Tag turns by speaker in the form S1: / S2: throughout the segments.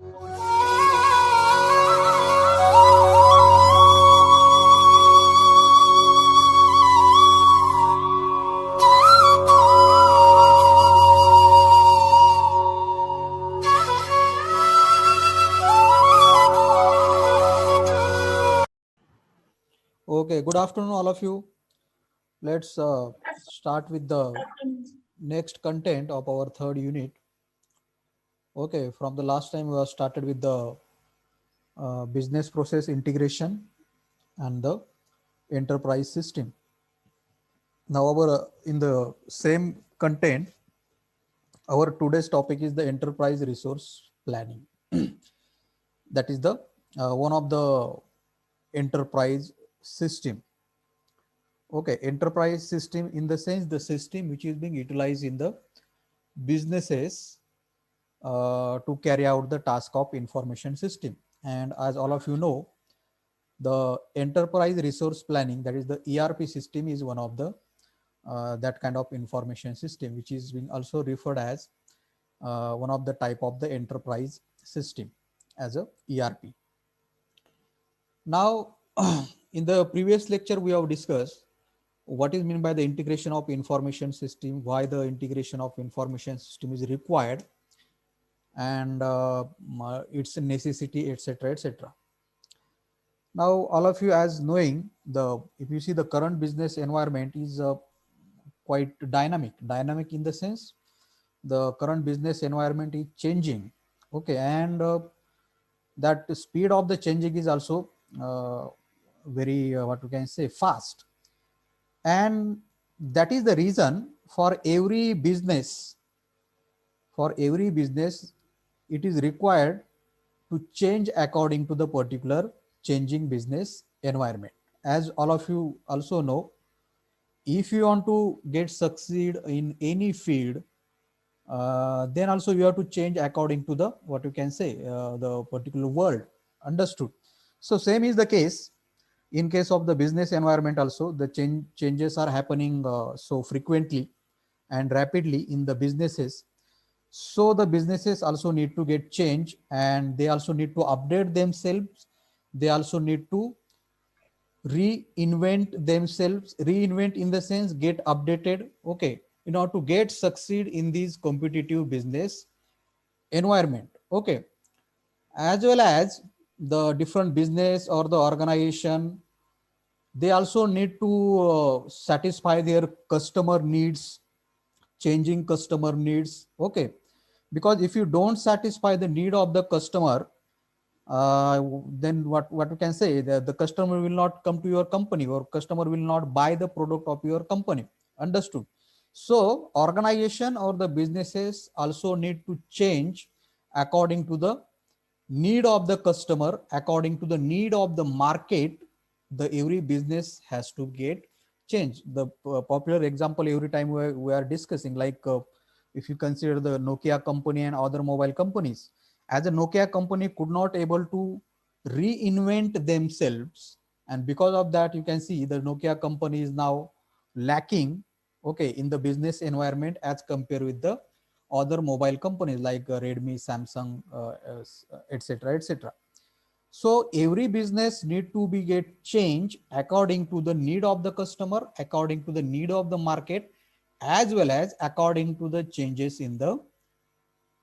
S1: Okay, good afternoon, all of you. Let's start with the next content of our third unit. Okay, from the last time we have started with the business process integration and the enterprise system. Now, in the same content, our today's topic is the enterprise resource planning. That is the one of the enterprise system. Okay, enterprise system in the sense the system which is being utilized in the businesses to carry out the task of information system. And as all of you know, the enterprise resource planning, that is the ERP system, is one of the that kind of information system, which is being also referred as one of the type of the enterprise system as a ERP. Now, in the previous lecture, we have discussed what is meant by the integration of information system, why the integration of information system is required, and its necessity, etc., etc. Now, all of you, as knowing the, if you see the current business environment is quite dynamic in the sense the current business environment is changing. Okay, and that speed of the changing is also very what we can say fast, and that is the reason for every business it is required to change according to the particular changing business environment. As all of you also know, if you want to get succeed in any field, then also you have to change according to the what you can say the particular world. Understood? So same is the case in case of the business environment also. The changes are happening so frequently and rapidly in the businesses, so the businesses also need to get change, and they also need to update themselves. They also need to reinvent themselves. Reinvent in the sense get updated. Okay, in order to get succeed in this competitive business environment. Okay, as well as the different business or the organization, they also need to satisfy their customer needs, changing customer needs. Okay, because if you don't satisfy the need of the customer, then what you can say, the customer will not come to your company, or customer will not buy the product of your company. Understood? So organization or the businesses also need to change according to the need of the customer, according to the need of the market. The every business has to get changed. The popular example every time we are discussing, like if you consider the Nokia company and other mobile companies, as a Nokia company could not able to reinvent themselves, and because of that you can see the Nokia company is now lacking, okay, in the business environment as compared with the other mobile companies like Redmi, Samsung, etc., etc. So every business need to be get change according to the need of the customer, according to the need of the market, as well as according to the changes in the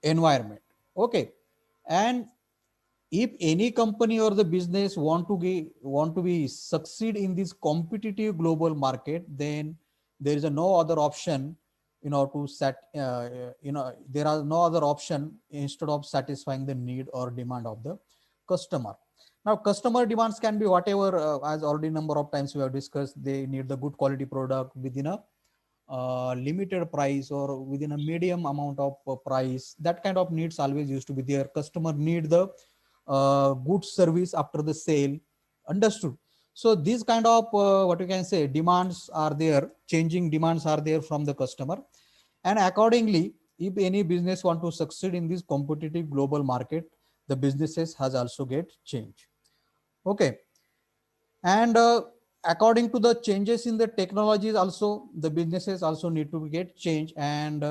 S1: environment. Okay, and if any company or the business want to be succeed in this competitive global market, then there is a no other option, to set there are no other option instead of satisfying the need or demand of the customer. Now customer demands can be whatever, as already number of times we have discussed. They need the good quality product within a limited price or within a medium amount of price. That kind of needs always used to be there. Customer need the good service after the sale. Understood? So these kind of what you can say demands are there, changing demands are there from the customer, and accordingly if any business want to succeed in this competitive global market, the businesses has also get change. Okay, and according to the changes in the technologies also, the businesses also need to get change, and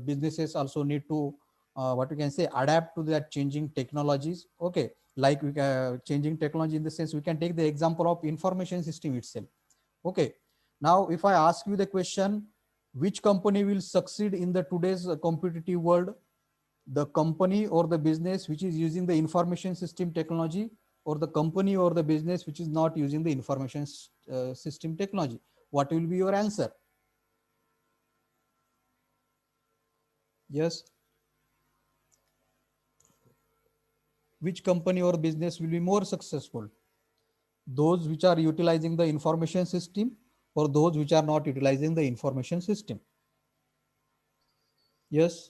S1: businesses also need to what we can say, adapt to that changing technologies. Okay, like we can changing technology in the sense we can take the example of information system itself. Okay, now if I ask you the question, which company will succeed in the today's competitive world, the company or the business which is using the information system technology, or the company or the business which is not using the information system technology? What will be your answer? Yes, which company or business will be more successful, those which are utilizing the information system or those which are not utilizing the information system? Yes,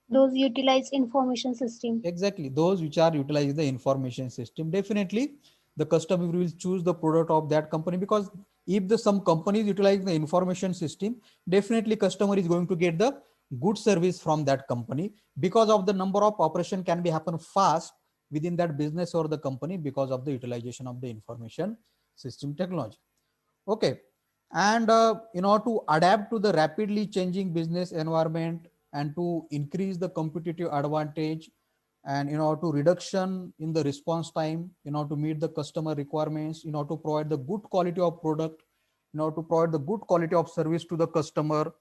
S2: Those utilize information system.
S1: exactly, those which are utilizing the information system. Definitely the customer will choose the product of that company, because if the some company is utilizing the information system, definitely customer is going to get the good service from that company, because of the number of operation can be happen fast within that business or the company because of the utilization of the information system technology. Okay, and to adapt to the rapidly changing business environment and to increase the competitive advantage, and to reduction in the response time, to meet the customer requirements, to provide the good quality of product, to provide the good quality of service to the customer,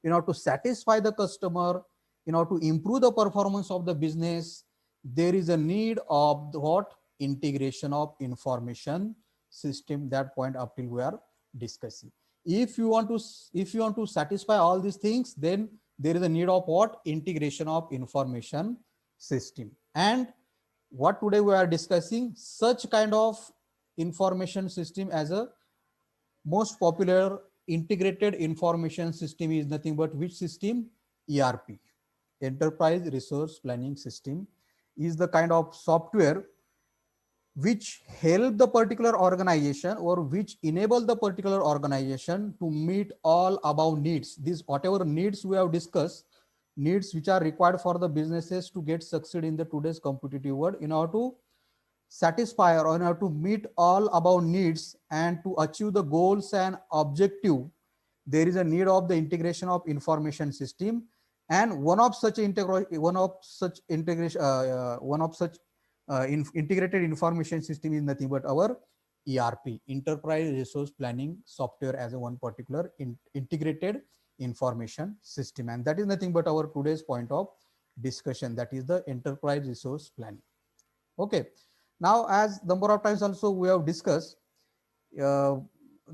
S1: to satisfy the customer, to improve the performance of the business, there is a need of the what, integration of information system. That point up till we are discussing. If you want to satisfy all these things, then there is a need of what, integration of information system. And what today we are discussing, such kind of information system as a most popular integrated information system is nothing but which system? ERP, enterprise resource planning system, is the kind of software which help the particular organization or which enable the particular organization to meet all above needs. These whatever needs we have discussed, needs which are required for the businesses to get succeed in the today's competitive world, in order to satisfy or in order to meet all above needs and to achieve the goals and objective, there is a need of the integration of information system. And one of such integrated information system is nothing but our ERP, enterprise resource planning software, as a one particular integrated information system. And that is nothing but our today's point of discussion, that is the enterprise resource planning. Okay, now as number of times also we have discussed, uh,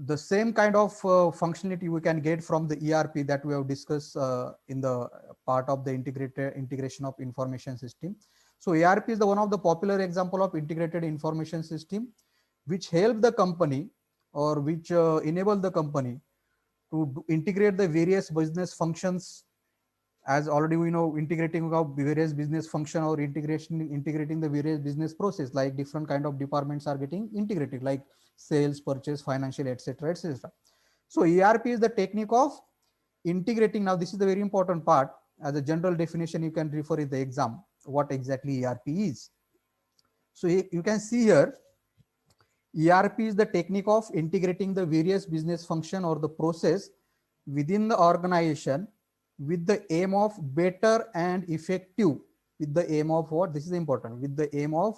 S1: the same kind of functionality we can get from the ERP that we have discussed in the part of the integrated integration of information system. So ERP is the one of the popular example of integrated information system which help the company or which enable the company to integrate the various business functions. As already we know, integrating of various business function or integrating the various business process, like different kind of departments are getting integrated, like sales, purchase, financial, etc., etc. So ERP is the technique of integrating. Now this is the very important part. As a general definition, you can refer in the exam what exactly ERP is. So you can see here, ERP is the technique of integrating the various business function or the process within the organization with the aim of better and effective, with the aim of what? This is important. With the aim of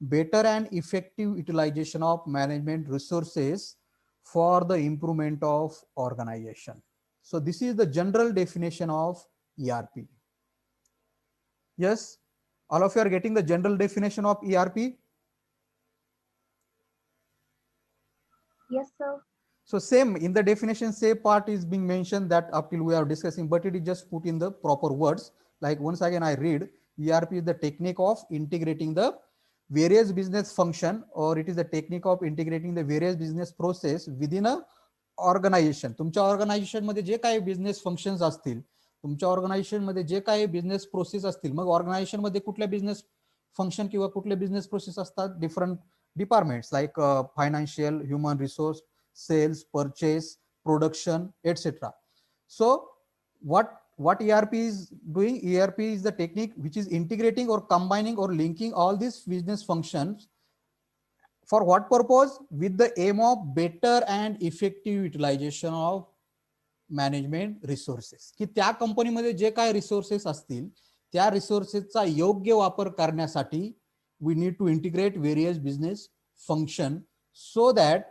S1: better and effective utilization of management resources for the improvement of organization. So this is the general definition of ERP. Yes, all of you are getting the general definition of ERP.
S2: Yes, sir.
S1: So same in the definition, say part is being mentioned that up till we are discussing, but it is just put in the proper words. Like once again, I read, ERP is the technique of integrating the various business function, or it is the technique of integrating the various business process within a organisation. तुमच्या organisation मध्ये जे काही business functions असतील, तुमच्या organisation मध्ये जे काही business process असतील, मग ऑर्गनायझेशन मध्ये कुठल्या बिझनेस फंक्शन किंवा कुठले बिझनेस प्रोसेस असतात, different departments like financial, human resource, sales, purchase, production, etc. So what ERP is doing? ERP is the technique which is integrating or combining or linking all these business functions. For what purpose? With the aim of better and effective utilization of management resources, की त्या कंपनीमध्ये जे काय resources असतील त्या रिसोर्सेसचा योग्य वापर करण्यासाठी we need to integrate various business function so that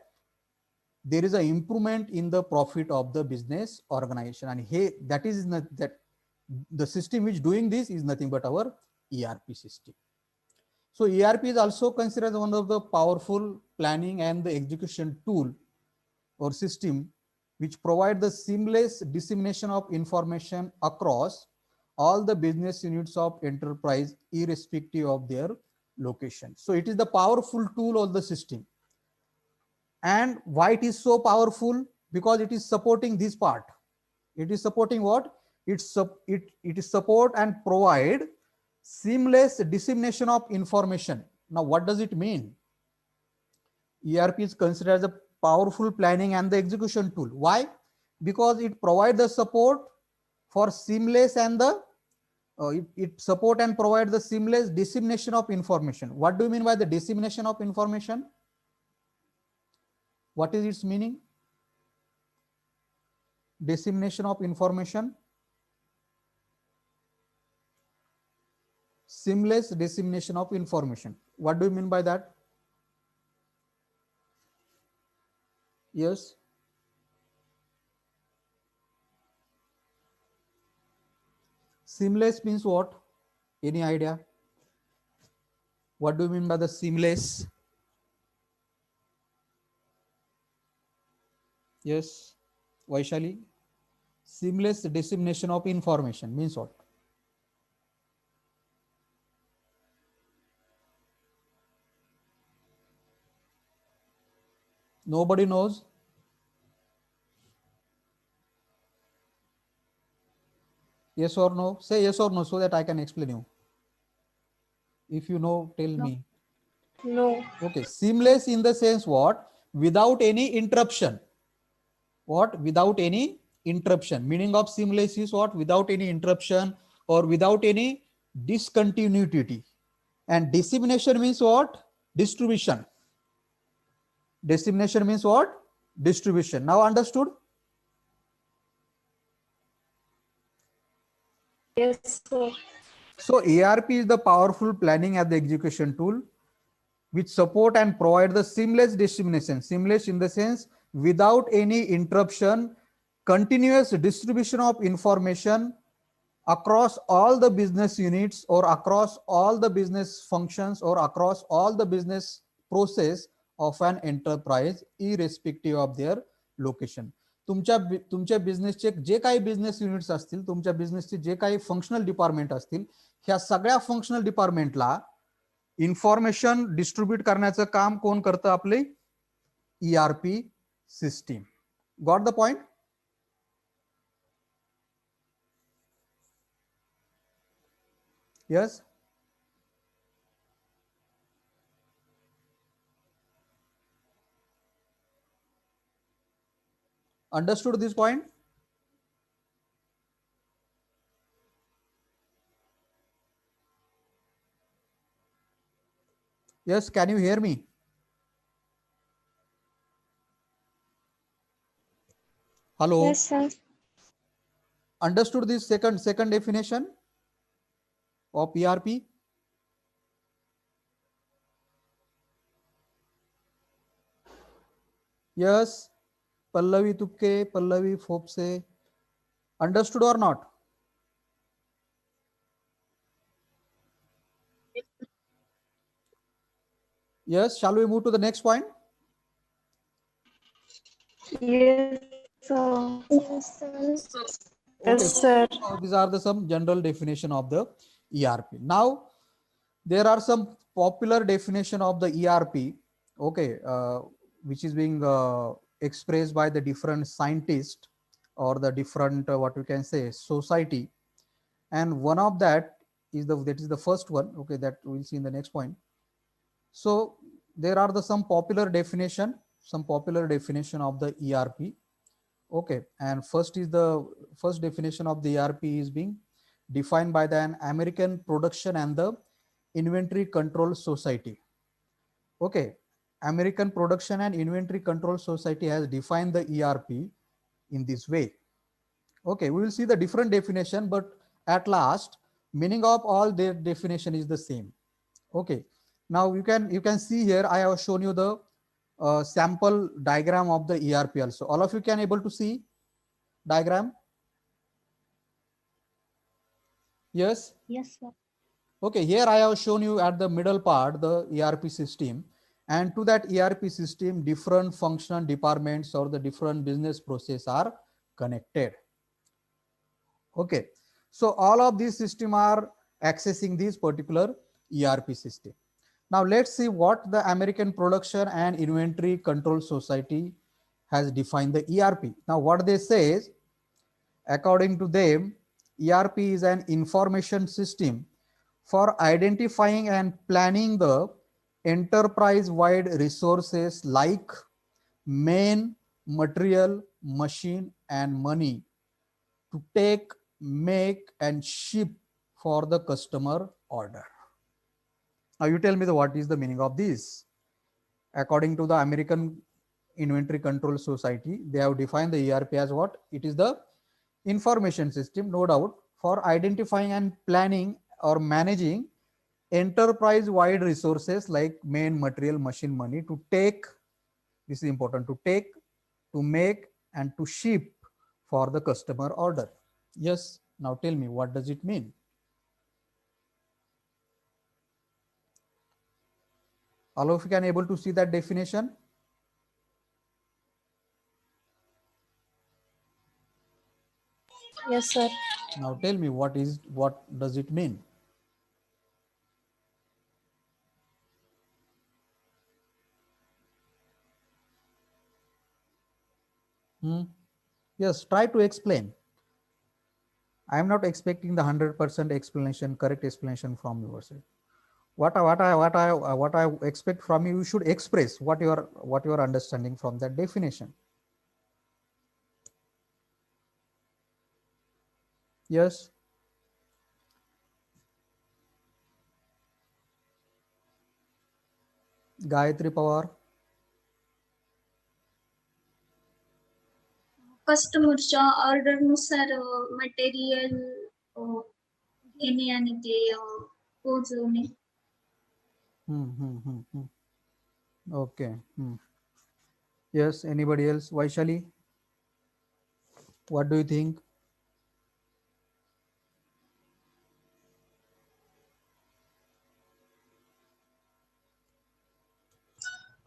S1: there is a improvement in the profit of the business organization. And hey, that is not that the system which doing this is nothing but our ERP system. So ERP is also considered one of the powerful planning and the execution tool or system which provide the seamless dissemination of information across all the business units of enterprise irrespective of their location. So it is the powerful tool of the system. And why it is so powerful? Because it is supporting this part. It is supporting what? It is support and provide seamless dissemination of information. Now what does it mean? ERP is considered as a powerful planning and the execution tool. Why? Because it provides the support for seamless and the it support and provide the seamless dissemination of information. What do you mean by the dissemination of information? What is its meaning? Dissemination of information, seamless dissemination of information. What do you mean by that? Yes. Seamless means what? Any idea? What do you mean by the seamless? Yes. Vaishali? Seamless dissemination of information means what? Nobody knows? Yes or no? Say yes or no so that I can explain you. If you know, tell
S2: No.
S1: me.
S3: No.
S1: Okay. Seamless in the sense what? Without any interruption. What? Without any interruption. Meaning of seamless is what? Without any interruption or without any discontinuity. And dissemination means what? Distribution. Dissemination means what? Distribution. Now understood?
S3: Yes, sir.
S1: So ERP is the powerful planning and the execution tool which support and provide the seamless dissemination. Seamless in the sense without any interruption, continuous distribution of information across all the business units or across all the business functions or across all the business process of an enterprise irrespective of their location. तुमच्या बिझनेसचे जे काही business units असतील, तुमच्या बिझनेसचे जे काही functional department असतील, ह्या सगळ्या functional डिपार्टमेंटला information distribute करण्याचं काम कोण करतं? आपले ERP system. Got the point? Yes. Understood this point? Yes, can you hear me? Hello.
S3: Yes, sir.
S1: Understood this second definition of ERP? Yes. Pallavi Tukke, Pallavi Fopse. Understood or not? Yes. Shall we move to the next point?
S3: Yes, sir.
S2: Yes, sir.
S1: Okay.
S3: Yes, sir.
S1: So these are the some general definition of the ERP. Now there are some popular definition of the ERP. Okay, which is being expressed by the different scientists or the different what we can say society, and one of that is the first one. Okay, that we'll see in the next point. So there are the some popular definition of the ERP. Okay, and first definition of the ERP is being defined by the American Production and the Inventory Control Society. Okay, American Production and Inventory Control Society has defined the ERP in this way. Okay, we will see the different definition, but at last meaning of all their definition is the same. Okay, now you can see here I have shown you the sample diagram of the ERP also. All of you can able to see diagram? Yes.
S2: Yes, sir.
S1: Okay, here I have shown you at the middle part the ERP system, and to that ERP system different functional departments or the different business process are connected. Okay, so all of these system are accessing this particular ERP system. Now let's see what the American Production and Inventory Control Society has defined the ERP. Now what they say is, according to them, ERP is an information system for identifying and planning the enterprise-wide resources like main, material, machine, and money to take, make, and ship for the customer order. Now you tell me what is the meaning of this? According to the American Inventory Control Society, they have defined the ERP as what? It is the information system, no doubt, for identifying and planning or managing enterprise wide resources like main, material, machine, money to take, this is important, to take, to make, and to ship for the customer order. Yes, now tell me what does it mean? All of you can able to see that definition?
S3: Yes, sir.
S1: Now tell me what does it mean? Hmm? Yes, try to explain. I am not expecting the 100% explanation, correct explanation from your side. What I expect from you, you should express what you are understanding from that definition. Yes. Gayatri Pawar.
S4: कस्टमरच्या ऑर्डरनुसार material घेणे आणि ते पोहोचवणे.
S1: Okay. Yes. Anybody else? Vaishali, what do you think?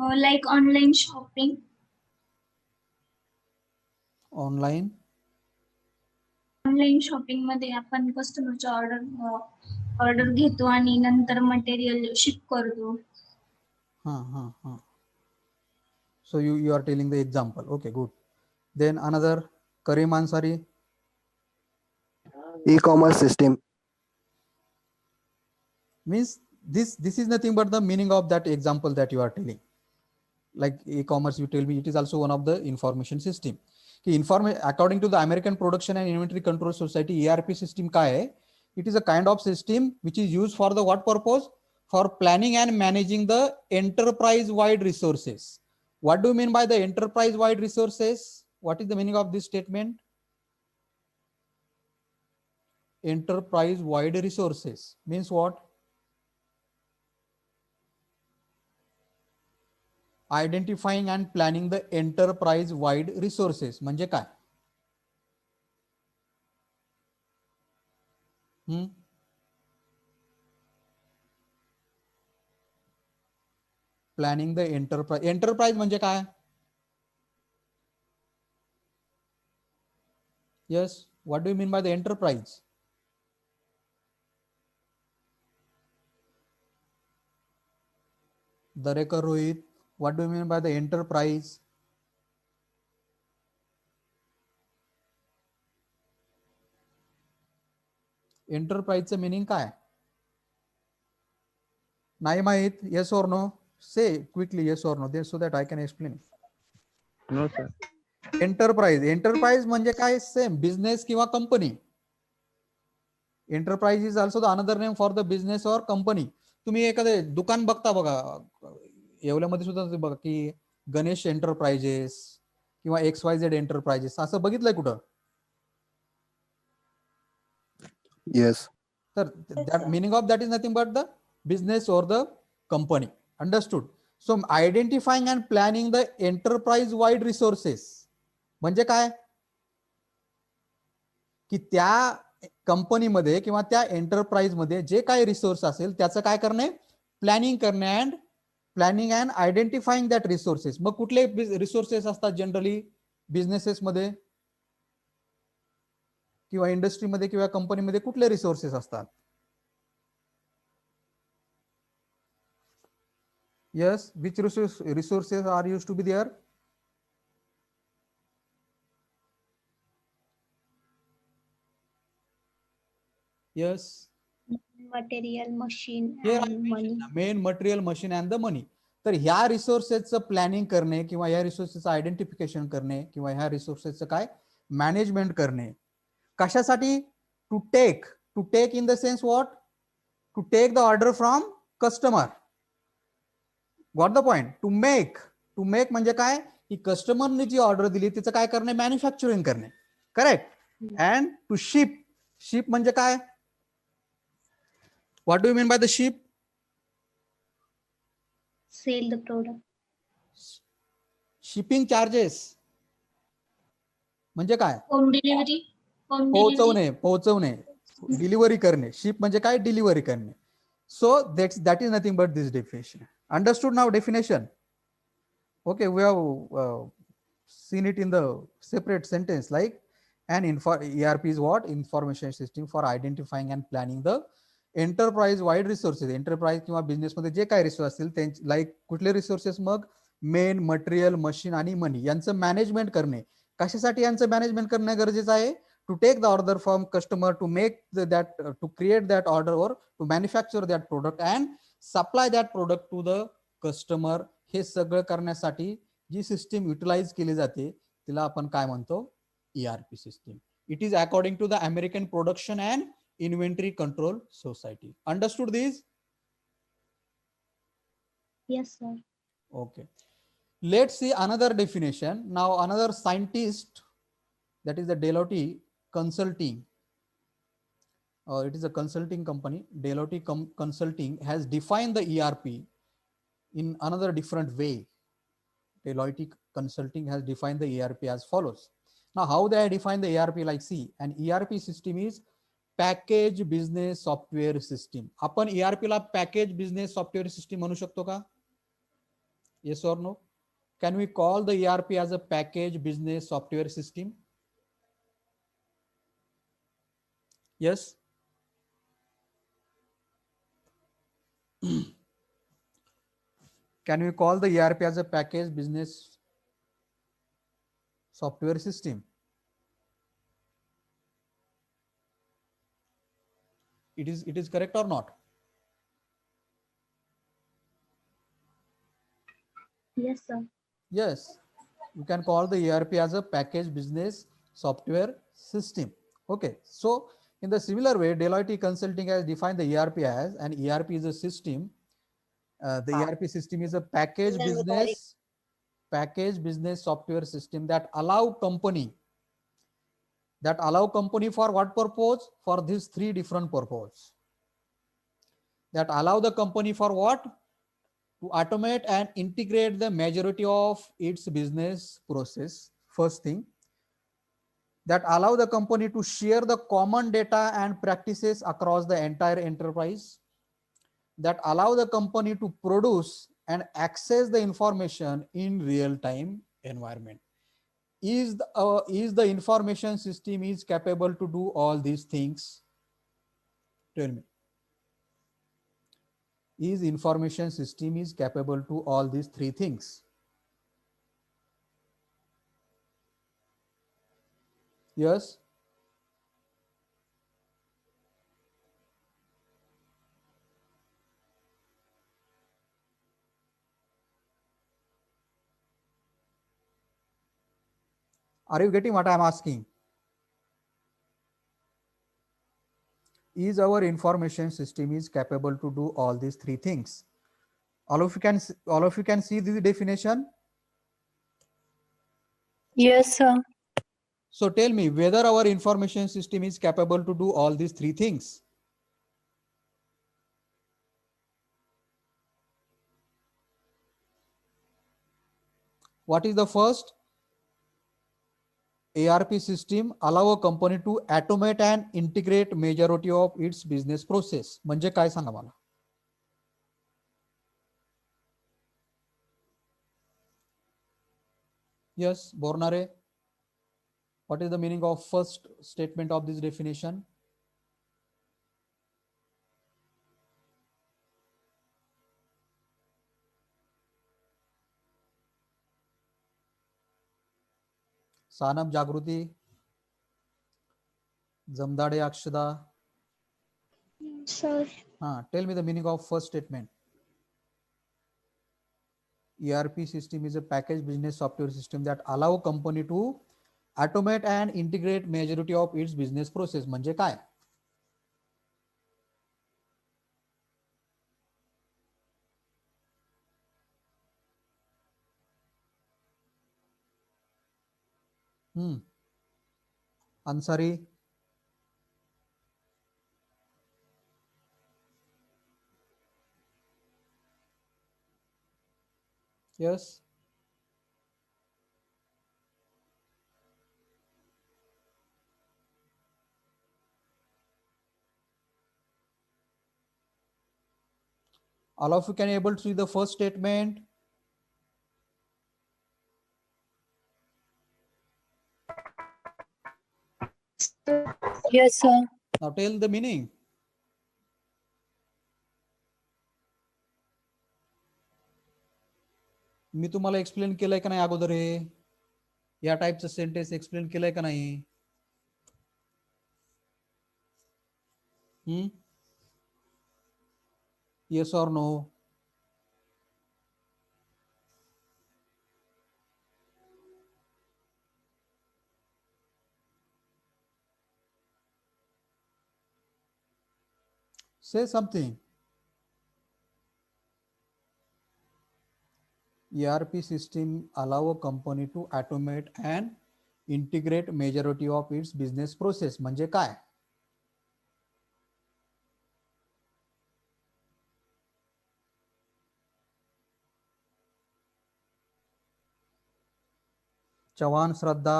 S4: Like online shopping.
S1: Online.
S4: Online shopping मध्ये आपण कस्टमरच्या order घेतो आणि नंतर मटेरियल शिप करतो.
S1: So you are telling the example. Okay, good. Then another, Karim Ansari.
S5: E-commerce system.
S1: Means this is nothing but the meaning of that example that you are telling. Like e-commerce, you tell me it is also one of the information system. According to the American Production and Inventory Control Society, ERP system का है? It is a kind of system which is used for the what purpose? For planning and managing the enterprise-wide resources. What do you mean by the enterprise-wide resources? What is the meaning of this statement? Enterprise-wide resources means what? Identifying and planning the enterprise-wide resources. म्हणजे काय? Planning the enterprise. Enterprise म्हणजे काय? Yes. What do you mean by the enterprise? Darekar Rohit, what do you mean by the enterprise? Enterprise meaning काय? नाही माहित? Yes or no? Say quickly yes or no, so that I can explain.
S5: No, sir.
S1: Enterprise म्हणजे काय? Same business किंवा company. Enterprise is also the another name for the business or company. तुम्ही एखादे दुकान बघता बघा, येवल्यामध्ये सुद्धा बघा की गणेश एंटरप्राइजेस किंवा XYZ एंटरप्राइजेस असं बघितलंय कुठं?
S5: Yes.
S1: Sir, that meaning of that is nothing but the business or the company. Understood? So identifying and planning the enterprise wide resources म्हणजे काय की त्या कंपनीमध्ये किंवा त्या एंटरप्राइज मध्ये जे काही रिसोर्स असेल त्याचं काय करणे प्लॅनिंग करणे अँड आयडेंटिफाईंग दॅट रिसोर्सेस. मग कुठले रिसोर्सेस असतात जनरली बिझनेसेसमध्ये किंवा इंडस्ट्रीमध्ये किंवा कंपनीमध्ये कुठले रिसोर्सेस असतात? Yes, which resources are used to be there? Yes.
S2: Material, machine,
S1: Here I
S2: and money.
S1: mentioned the main material, machine and the money. तर ह्या रिसोर्सेसचं प्लॅनिंग करणे किंवा ह्या रिसोर्सेसचं आयडेंटिफिकेशन करणे किंवा ह्या रिसोर्सेसचं काय मॅनेजमेंट करणे कशासाठी? To take in the sense what? To take the order from customer. Got the point? To make म्हणजे काय की कस्टमरने जी ऑर्डर दिली तिचं काय करणे मॅन्युफॅक्चरिंग करणे. करेक्ट. अँड टू शिप म्हणजे काय? What do you mean by the ship?
S2: Sell the product.
S1: Shipping charges म्हणजे काय?
S4: Home delivery. Home delivery.
S1: पोहोचवणे डिलिव्हरी करणे. शिप म्हणजे काय? डिलिव्हरी करणे. So that is nothing but this definition. Understood now definition? Okay, we have seen it in the separate sentence like an ERP is what? Information system for identifying and planning the enterprise wide resources. Enterprise किंवा business मध्ये जे काही resource असतील like कुठले resources? मग men, material, machine आणि money यांचं management करणे. कशासाठी यांचं मॅनेजमेंट करणे गरजेचं आहे? To take the order from customer, to make that, to create that order और to manufacture that product and supply that product to the customer. हे सगळं करण्यासाठी जी सिस्टीम युटिलाइज केली जाते तिला आपण काय म्हणतो? ERP system. It is according to the American production and inventory control society. Understood this?
S2: Yes, sir.
S1: Okay. Let's see another definition. Now another scientist, that is the Deloitte Consulting. It is a consulting company. Deloitte Consulting has defined the ERP in another different way. Deloitte Consulting has defined the ERP as follows. Now, how they define the ERP? Like, see, an ERP system is package business software system. आपण ERP ला package business software system म्हणू शकतो का? Yes or no? Can we call the ERP as a package business software system? Yes. Can we call the ERP as a package business software system? It is correct or not?
S2: Yes, sir.
S1: Yes, you can call the ERP as a package business software system. Okay, so in the similar way, Deloitte Consulting has defined the ERP as an ERP is a system. The ERP system is a package business software system that allow company for what purpose? For these three different purposes. That allow the company for what? To automate and integrate the majority of its business process. First thing, that allow the company to share the common data and practices across the entire enterprise. That allow the company to produce and access the information in real-time environment. Is the information system is capable to do all these things? Tell me. Is information system is capable to all these three things? Yes. Are you getting what I am asking? Is our information system is capable to do all these three things? All of you can see this definition.
S3: Yes, sir.
S1: So tell me whether our information system is capable to do all these three things. What is the first? ERP system allow a company to automate and integrate majority of its business process. म्हणजे काय सांगा मला? Yes, Bornare. What is the meaning of first statement of this definition? Sanam Jagruti, Zamdade Akshada.
S2: Sir,
S1: Tell me the meaning of first statement. ERP system is a packaged business software system that allow company to automate and integrate majority of its business process. म्हणजे काय? Ansari. Yes. All of you can able to see the first statement.
S3: Yes, sir.
S1: Now tell the meaning. मी तुम्हाला explain केलंय का नाही अगोदर हे? या टाइपचं sentence explain केलंय का नाही? Yes or no? Say something. ERP system allow a company to automate and integrate majority of its business process. म्हणजे काय? चव्हाण श्रद्धा.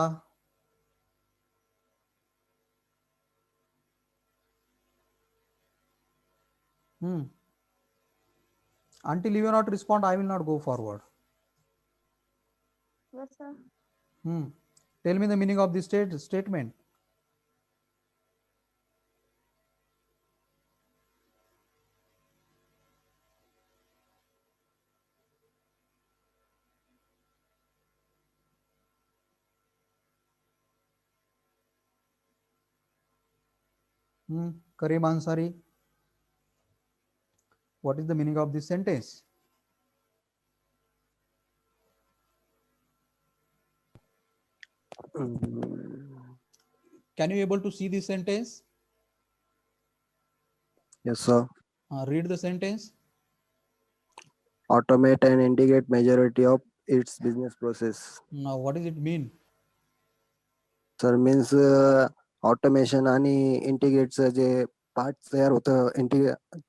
S1: Until you will not respond, I will not go forward.
S3: Yes, sir.
S1: Tell me the meaning of this statement. Karim Ansari. What is the meaning of this sentence? Can you able to see this sentence?
S5: Yes, sir.
S1: Read the sentence.
S5: Automate and integrate majority of its business process.
S1: Now, what does it mean?
S5: Sir, means automation आणि इंटिग्रेटचं जे part तयार होतं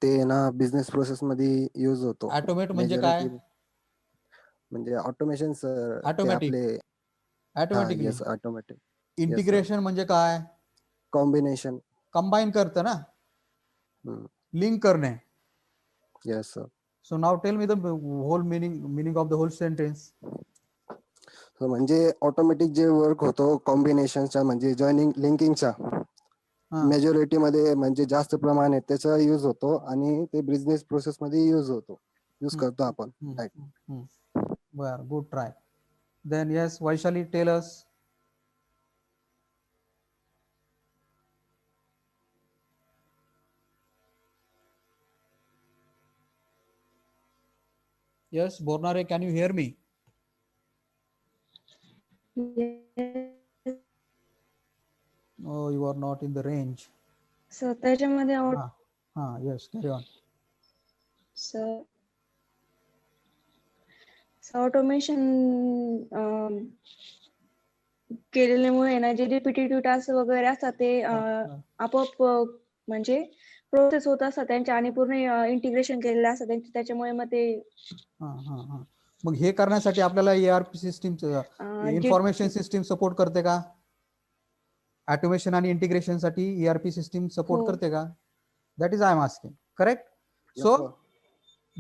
S5: ते ना business process मध्ये use होतो.
S1: Automate म्हणजे काय?
S5: म्हणजे ऑटोमेशन सर ते
S1: Automatic.
S5: आपले
S1: Automatically.
S5: Yes automatic.
S1: इंटिग्रेशन म्हणजे काय?
S5: कॉम्बिनेशन.
S1: कंबाइन करतं ना? लिंक करणे.
S5: Yes sir.
S1: So now tell me the whole meaning of the whole sentence.
S5: म्हणजे ऑटोमॅटिक जे वर्क होतो कॉम्बिनेशनच्या म्हणजे जॉईनिंग लिंकिंगच्या मेजॉरिटी मध्ये म्हणजे जास्त प्रमाणात त्याचा यूज होतो आणि ते बिझनेस प्रोसेस मध्ये यूज करतो आपण.
S1: Well, good try. Then yes, Vaishali, tell us. Yes, Bornare, can you hear me?
S3: Yes.
S1: Oh, you are not in the range.
S3: So त्याच्यामध्ये
S1: Yes, carry on.
S3: So automation केलेल्यामुळे ना जे repetitive task वगैरे असतात ते आपोआप म्हणजे process होत असतात त्यांच्या आणि पूर्ण इंटिग्रेशन केलेलं असतं त्यांच्या, त्याच्यामुळे मग ते
S1: मग हे करण्यासाठी आपल्याला ERP सिस्टीम
S3: जे
S1: इन्फॉर्मेशन सिस्टीम सपोर्ट करते का? ऑटोमेशन आणि इंटिग्रेशन साठी ERP सिस्टीम सपोर्ट
S3: हो.
S1: करते का? That is I am asking. Correct?
S5: Yes,
S1: so
S5: sir.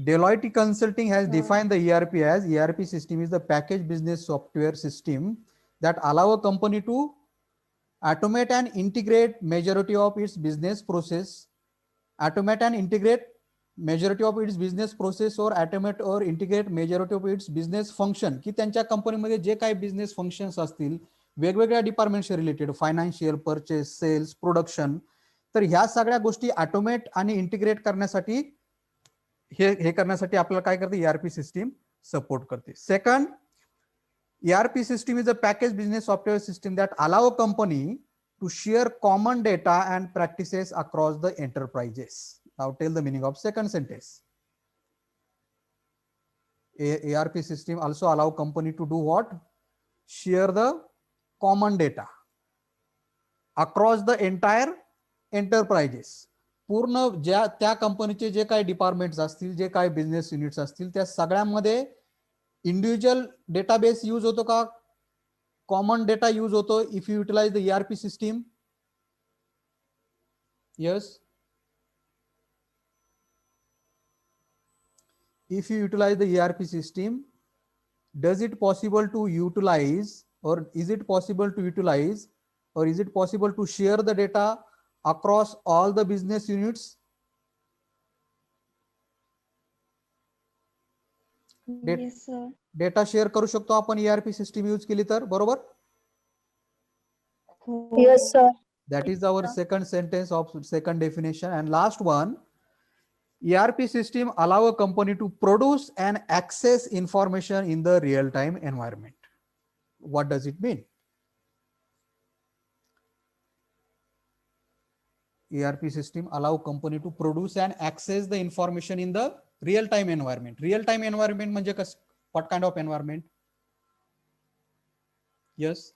S1: Deloitte Consulting has
S3: हा.
S1: defined the ERP as ERP system is the package business software system that allow a company to automate and integrate majority of its business process, automate and integrate majority of its business process or automate or integrate majority of its business function. की त्यांच्या कंपनीमध्ये जे काही business functions असतील वेगवेगळ्या डिपार्टमेंटशी related, financial, purchase, sales, production, तर ह्या सगळ्या गोष्टी ऑटोमेट आणि इंटिग्रेट करण्यासाठी हे करण्यासाठी आपल्याला काय करते? ERP सिस्टीम सपोर्ट करते. Second, ERP system is a packaged business software system that allow a company to share common data and practices across the enterprises. Now tell the meaning of second sentence. ERP system also allow company to do what? Share the common data across the entire enterprises. पूर्ण ज्या त्या कंपनीचे जे काही departments असतील, जे काही business units असतील, त्या सगळ्यामध्ये इंडिव्हिज्युअल डेटाबेस यूज होतो का? कॉमन डेटा यूज होतो if you utilise the ERP system? Yes. If you utilize the ERP system, does it possible to utilize, or is it possible to utilize, or is it possible to share the data across all the business units?
S3: Yes, sir.
S1: Data share करू शकतो आपण ERP system use केली तर, बरोबर?
S3: हो.
S4: Yes, sir.
S1: That is our second sentence of second definition. And last one, ERP system allow a company to produce and access information in the real-time environment. What does it mean? ERP system allow company to produce and access the information in the real-time environment. Real-time environment म्हणजे what kind of environment? Yes.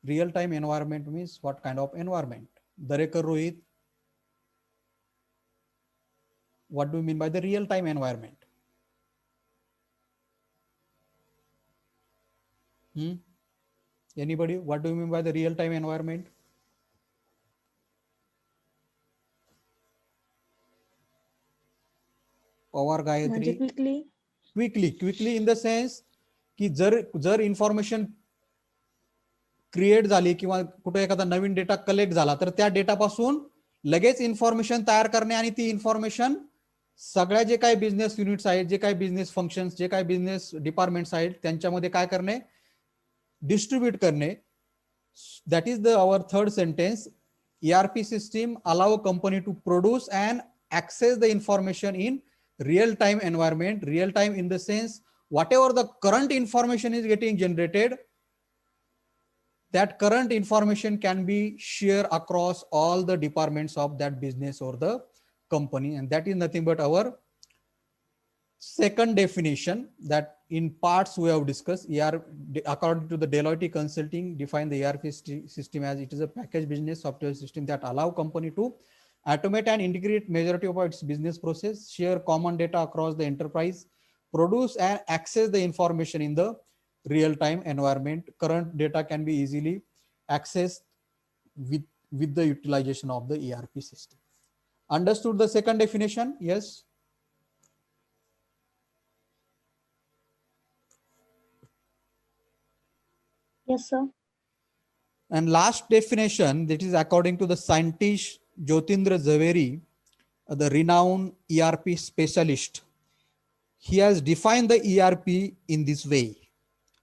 S1: Real-time environment means what kind of environment? Darekar Rohit, what do you mean by the real-time environment? Anybody? What do you mean by the real-time environment? Power
S3: म्हणजे
S1: Gayatri.
S3: Quickly
S1: Quickly in the sense की जर information create झाली किंवा कुठे एखादा नवीन data collect झाला तर त्या डेटापासून लगेच इन्फॉर्मेशन तयार करणे आणि ती इन्फॉर्मेशन सगळ्या जे काही बिझनेस युनिट्स आहेत, जे काही बिझनेस फंक्शन्स, जे काही बिझनेस डिपार्टमेंट्स आहेत त्यांच्यामध्ये काय करणे? डिस्ट्रीब्यूट करणे. That is our third sentence. ERP system allow a company to produce and access the information in real-time environment. Real-time in the sense whatever the current information is getting generated, that current information can be shared across all the departments of that business or the company, and that is nothing but our second definition that in parts we have discussed. According to the Deloitte Consulting, define the ERP system as it is a package business software system that allow company to automate and integrate majority of its business process, share common data across the enterprise, produce and access the information in the real-time environment. Current data can be easily accessed with the utilization of the ERP system. Understood the second definition? Yes.
S2: Yes, sir.
S1: And last definition, that is according to the scientist Jyotindra Zaveri, the renowned ERP specialist. He has defined the ERP in this way.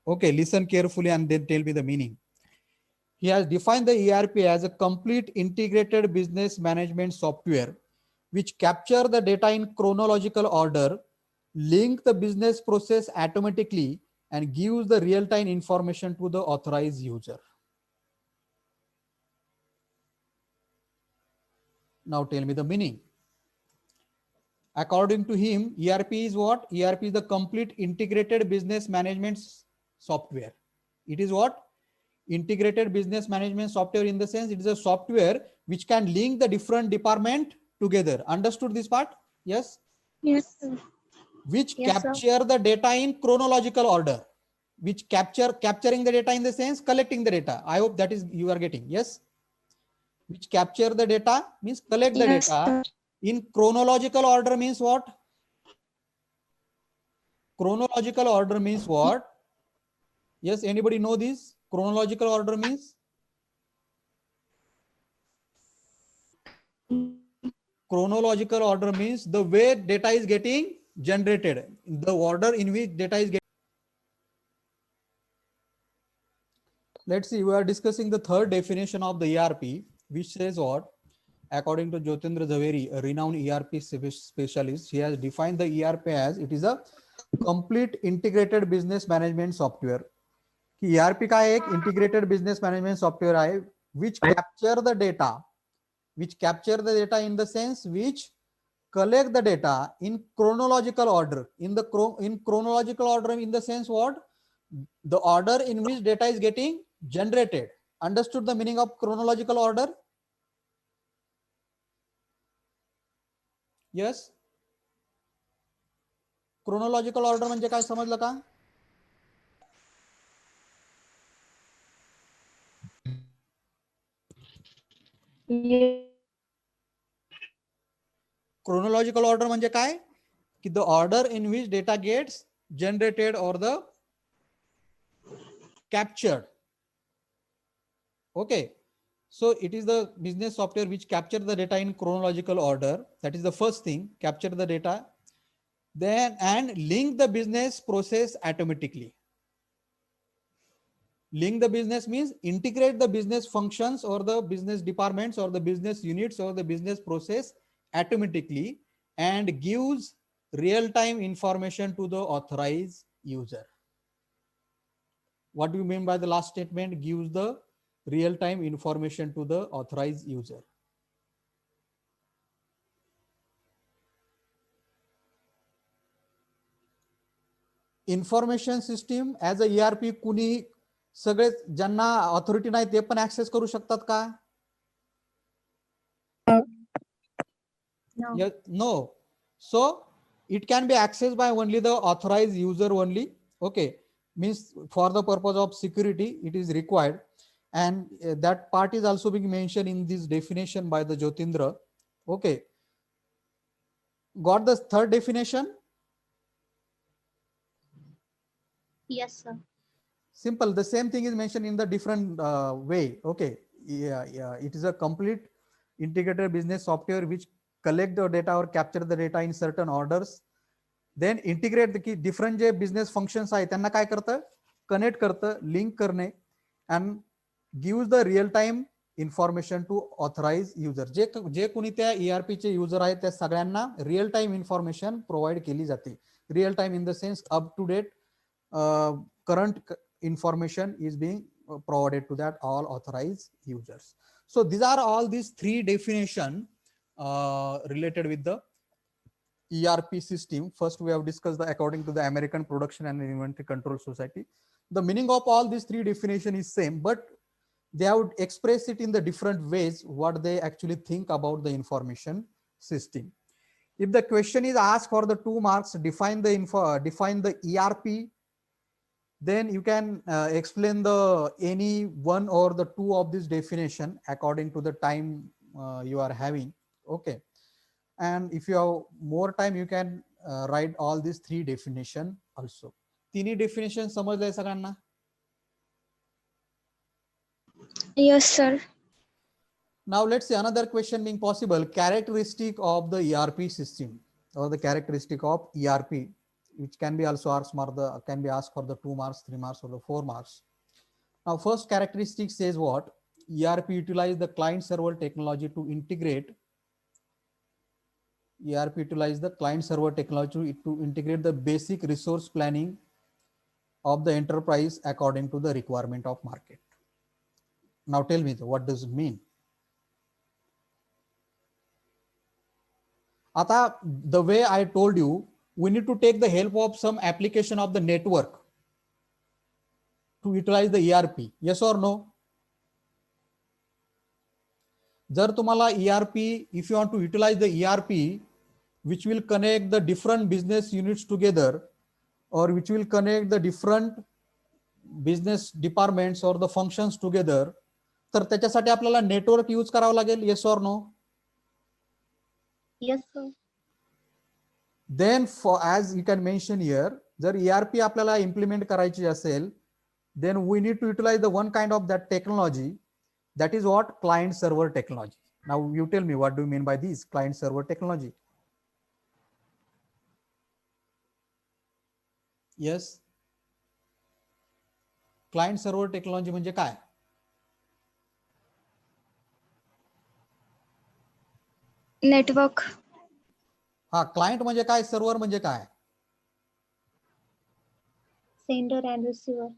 S1: Okay, listen carefully and then tell me the meaning. He has defined the ERP as a complete integrated business management software which capture the data in chronological order, link the business process automatically, and gives the real-time information to the authorized user. Now tell me the meaning. According to him, ERP is what? ERP is the complete integrated business management software. It is what? Integrated business management software, in the sense it is a software which can link the different department together. Understood this part? Yes.
S3: Yes, sir.
S1: Which
S2: Yes, sir.
S1: capture the data in chronological order. Which capturing the data in the sense collecting the data. I hope that is you are getting. Yes. Which capture the data means collect the
S3: Yes,
S1: data
S3: sir.
S1: in chronological order means what? Chronological order means what? Yes, anybody know this? Chronological order means? Chronological order means the way data is getting generated, the order in which data is getting. Let's see, we are discussing the third definition of the ERP, which says what? According to Jyotendra Zaveri, a renowned ERP specialist, he has defined the ERP as it is a complete integrated business management software. की ERP का एक integrated business management software है which capture the data in the sense which collect the data in chronological order. In chronological order in the sense what? The order in which data is getting generated. Understood the meaning of chronological order? Yes. Chronological order म्हणजे काय समजलं का?
S3: Yes.
S1: Chronological order म्हणजे काय? की the order in which data gets generated or the captured. Okay. So it is the business software which capture the data in chronological order. That is the first thing, capture the data. Then and link the business process automatically. Link the business means integrate the business functions or the business departments or the business units or the business process automatically and gives real-time information to the authorized user. What do you mean by the last statement? Gives the real-time information to the authorized user. Information system as a ERP कुणी सगळे ज्यांना authority नाही ते पण access करू शकतात का?
S2: No.
S1: No. So it can be accessed by only the authorized user only. Okay, means for the purpose of security it is required, and that part is also being mentioned in this definition by the Jyotendra. Okay, got the third definition?
S2: Yes, sir.
S1: Simple. The same thing is mentioned in the different way. Okay. Yeah. It is a complete integrated business software which collect the data or capture the data in certain orders. Then integrate the different J business functions आहे त्यांना काय करतं? Connect करतं, link करणे and gives the real time information to authorized user. जे कोणी त्या ERP चे user आहेत त्या सगळ्यांना real time information provide केली जाते. Real time in the sense up to date current information is being provided to that all authorized users. So these are all these three definition related with the ERP system. First, we have discussed the according to the American Production and Inventory Control Society. The meaning of all these three definition is same, but they would express it in the different ways what they actually think about the information system. If the question is asked for the 2 marks, define the ERP, then you can explain the any one or the two of this definition according to the time you are having. Okay, and if you have more time you can write all these three definition also. तिन्ही definition समजले सगळ्यांना?
S3: Yes, sir.
S1: Now let's see another question being possible. Characteristic of the ERP system or the characteristic of ERP, which can be also asked can be asked for the 2 marks, 3 marks, or the 4 marks. Now, first characteristic says what? ERP utilize the client server technology to integrate. ERP utilize the client server technology to integrate the basic resource planning of the enterprise according to the requirement of market. Now tell me, what does it mean? Ata, the way I told you, we need to take the help of some application of the network. to utilize the ERP? Yes or no? जर तुम्हाला ERP, if you want to utilize the ERP, which will connect the different business units together, or which will connect the different business departments or the functions together, तर त्याच्यासाठी आपल्याला network use करावं लागेल. Yes or no?
S2: Yes, sir.
S1: Then for, as you can mention here, जर ERP आपल्याला implement करायची असेल, then we need to utilize the one kind of that technology, that is what? Client server technology. Now you tell me, what do you mean by this client server technology? Yes, client server technology म्हणजे काय?
S3: Network.
S1: हा, client म्हणजे काय, server म्हणजे काय?
S2: Sender and receiver.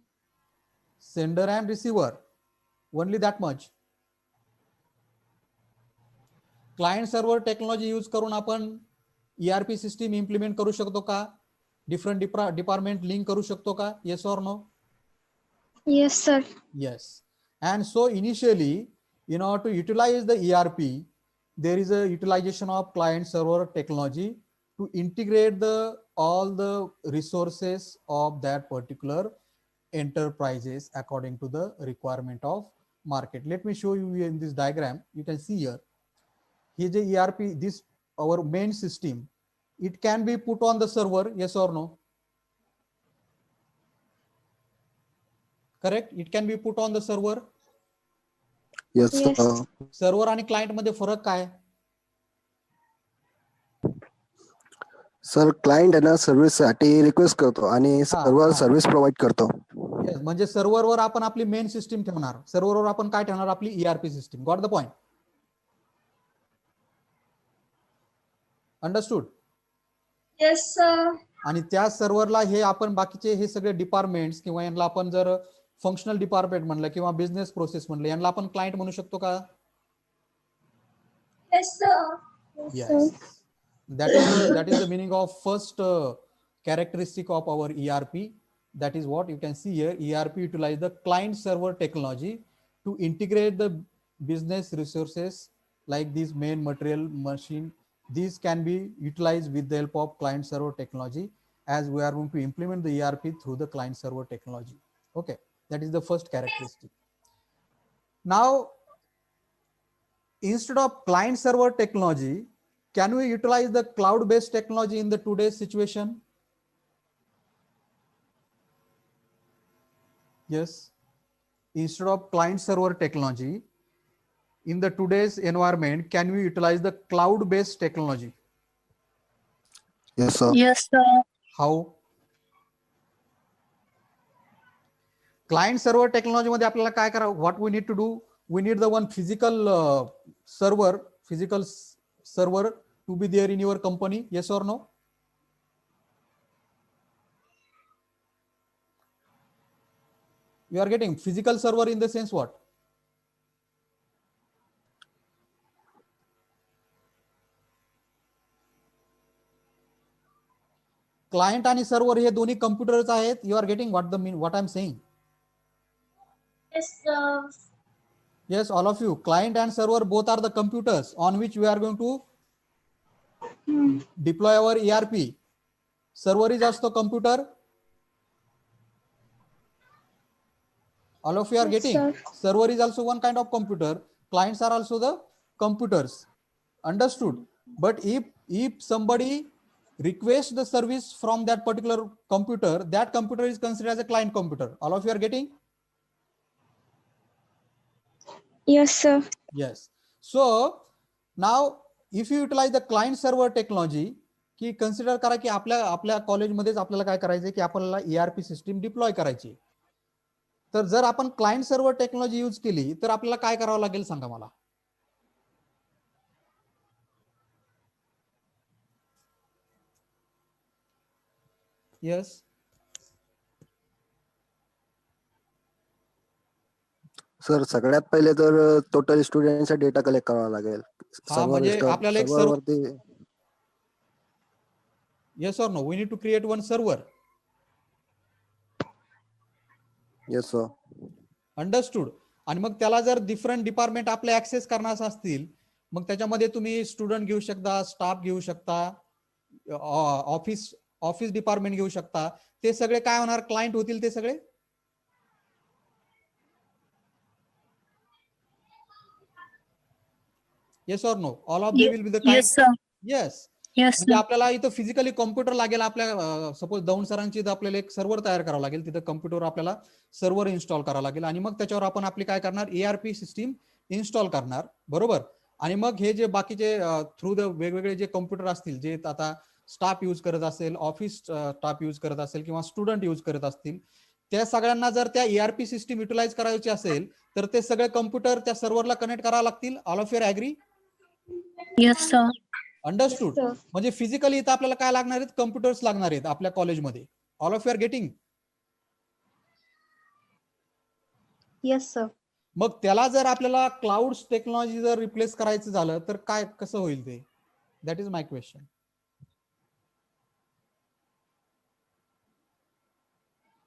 S1: Sender and receiver, only that much. Client server technology use करून आपण ERP system implement करू शकतो का? डिफरंट डिपार्टमेंट लिंक करू शकतो का? Yes or no?
S3: Yes sir.
S1: Yes. And so initially, in order to utilize the ERP, there is a utilization of client server technology to integrate all the resources of that particular enterprises according to the requirement of market. Let me show you in this diagram. You can see here. Here the ERP, this our main system, it can be put on the server. Yes or no? Correct? It can be put on the server.
S5: Yes,
S3: Yes.
S5: sir.
S1: Server आणि client मध्ये फरक काय?
S5: Sir client आहे ना service साठी request करतो आणि server service provide करतो.
S1: येस, म्हणजे सर्व्हरवर आपण आपली मेन सिस्टीम ठेवणार, सर्व्हरवर आपण काय ठेवणार? आपली ERP system. Got the point? Understood?
S4: Yes sir.
S1: आणि त्या सर्व्हरला हे आपण बाकीचे हे सगळे डिपार्टमेंट्स किंवा यांना आपण जर फंक्शनल डिपार्टमेंट म्हणलं किंवा बिझनेस प्रोसेस म्हणलं, यांना आपण क्लायंट म्हणू शकतो का?
S4: Yes sir.
S1: Yes. That is the meaning of first characteristic of our ERP. That is what you can see here. ERP utilize the client server technology to integrate the business resources like this main material machine. These can be utilized with the help of client server technology, as we are going to implement the ERP through the client server technology. Okay, that is the first characteristic. Now, instead of client server technology, can we utilize the cloud based technology in the today's situation? Yes, instead of client server technology in the today's environment, can we utilize the cloud based technology?
S5: Yes, sir.
S2: Yes, sir.
S1: How? Client server technology मध्ये आपल्याला काय करावं? What we need to do? We need the one physical server to be there in your company. Yes or no? You are getting physical server in the sense what? Client आणि server हे दोन्ही कम्प्युटरच आहेत. You are getting what I'm saying?
S4: Yes sir.
S1: Yes, all of you. Client and server both are the computers on which we are going to deploy our ERP. Server is also computer. All of you are getting. Server is also one kind of computer. Clients are also the computers. Understood? But if somebody requests the service from that particular computer, that computer is considered as a client computer. All of you are getting?
S3: Yes, sir.
S1: Yes. So now if you utilize the client server technology, की consider करा की आपल्या कॉलेजमध्येच आपल्याला काय करायचंय की आपल्याला ERP system deploy करायची. तर जर आपण क्लायंट सर्व्हर टेक्नॉलॉजी यूज केली तर आपल्याला काय करावं लागेल सांगा मला? येस,
S5: सर सगळ्यात पहिले तर टोटल स्टुडंटचा डेटा कलेक्ट करावा लागेल.
S1: हा, म्हणजे आपल्याला एक
S5: सर्व्हरवरती.
S1: Yes or no? We need to create one server.
S5: Yes sir.
S1: Understood. आणि मग त्याला जर डिफरंट डिपार्टमेंट आपले ऍक्सेस करणार असतील, मग त्याच्यामध्ये तुम्ही स्टुडंट घेऊ शकता, स्टाफ घेऊ शकता, ऑफिस डिपार्टमेंट घेऊ शकता. ते सगळे काय होणार, क्लायंट होतील ते सगळे. Yes or no, all of they will be the client.
S6: Yes, sir.
S1: Yes.
S6: Yes,
S1: म्हणजे
S6: sir.
S1: आपल्याला इथं फिजिकली कॉम्प्युटर लागेल. आपल्या सपोज दौंड सरांची इथं आपल्याला एक सर्व्हर तयार करावं लागेल. तिथं कॉम्प्युटर आपल्याला सर्व्हर इन्स्टॉल करावं लागेल आणि मग त्याच्यावर आपण आपली काय करणार, ERP सिस्टीम इन्स्टॉल करणार. बरोबर. आणि मग हे जे बाकीचे थ्रू द वेगवेगळे जे कॉम्प्युटर असतील, जे आता स्टाफ यूज करत असेल, ऑफिस स्टाफ यूज करत असेल किंवा स्टुडंट यूज करत असतील, त्या सगळ्यांना जर त्या ERP सिस्टीम युटिलाइज करायची असेल तर ते सगळे कॉम्प्युटर त्या सर्व्हरला कनेक्ट करावं लागतील. All of your agree?
S6: Yes, sir.
S1: Understood.
S2: sir.
S1: म्हणजे फिजिकली इथं आपल्याला काय लागणार आहेत, कम्प्युटर्स लागणार आहेत आपल्या कॉलेजमध्ये. All of you are getting?
S2: Yes, sir.
S1: मग त्याला जर आपल्याला क्लाउड टेक्नॉलॉजी जर रिप्लेस करायचं झालं तर काय कसं होईल ते? That is my question.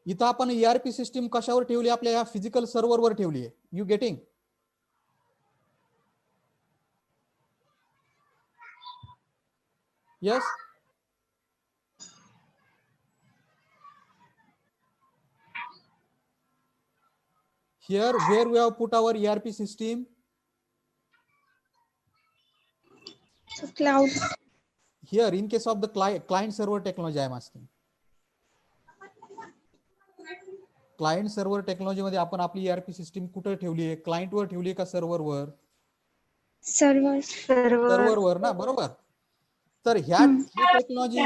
S1: इथं आपण ERP सिस्टीम कशावर ठेवली, आपल्या या फिजिकल सर्व्हरवर ठेवली आहे. You getting? Yes. Here where we have put our ERP system?
S2: So cloud.
S1: Here in case of the client server technology I am asking. Client server technology मध्ये आपण आपली ERP सिस्टीम कुठे ठेवली आहे, क्लायंटवर ठेवली आहे का सर्व्हरवर?
S2: Server.
S1: सर्व्हरवर ना, बरोबर. तर ह्या technology,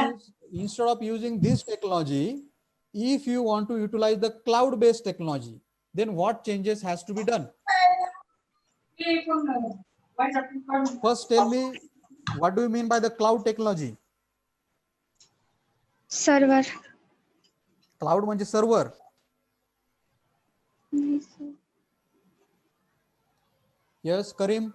S1: instead of using this technology, if you want to utilize the cloud based technology, then what changes has to be done? First tell me, what do you mean by the cloud technology?
S2: Server.
S1: Cloud म्हणजे server. Yes करीम.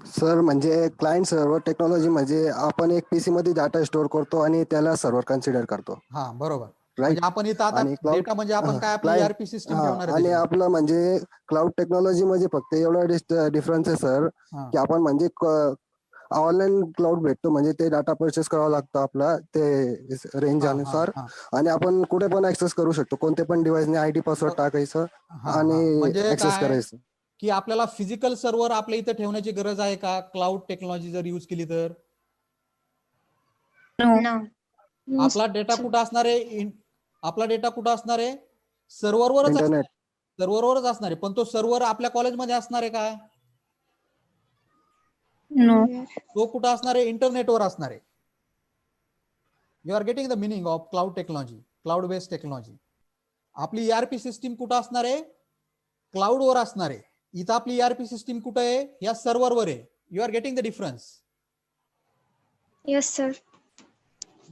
S5: Sir म्हणजे client server technology म्हणजे आपण एक PC मध्ये data store करतो आणि त्याला server consider करतो.
S1: हा बरोबर.
S5: राईट.
S1: म्हणजे आपण इथं आता
S5: आणि क्लाउड
S1: डेटा म्हणजे आपण काय आपली
S5: क्लायंट
S1: ERP सिस्टीम ठेवणार आहे
S5: आणि
S1: त्याच्यामध्ये.
S5: आपलं म्हणजे क्लाउड टेक्नॉलॉजी म्हणजे फक्त एवढा डिफरन्स आहे सर,
S1: हा.
S5: की आपण म्हणजे ऑनलाईन क्लाउड भेटतो, म्हणजे ते डाटा परचेस करावा लागतो आपला ते रेंज
S1: हा,
S5: अनुसार,
S1: हा.
S5: आणि आपण कुठे पण ऍक्सेस करू शकतो. कोणते पण डिव्हाइसने ID पासवर्ड टाकायचं
S1: हा,
S5: आणि
S1: म्हणजे
S5: ऍक्सेस
S1: काय
S5: करायचं.
S1: की आपल्याला फिजिकल सर्व्हर आपल्या इथं ठेवण्याची गरज आहे का, क्लाउड टेक्नॉलॉजी जर यूज केली तर?
S6: No.
S2: No.
S1: आपला डेटा कुठं असणार आहे, आपला डेटा कुठं असणार आहे, सर्व्हरवरच असणार
S5: इंटरनेट.
S1: आहे. सर्व्हरवरच असणार आहे. पण तो सर्व्हर आपल्या कॉलेजमध्ये असणार आहे का?
S6: No.
S1: तो कुठं असणार आहे, इंटरनेटवर असणार आहे. You are getting the meaning of cloud technology, cloud based technology. आपली ERP सिस्टीम कुठं असणार आहे, क्लाउडवर असणार आहे. इथं आपली ERP सिस्टीम कुठं आहे, या सर्व्हरवर आहे. You are getting the difference.
S2: Yes, sir.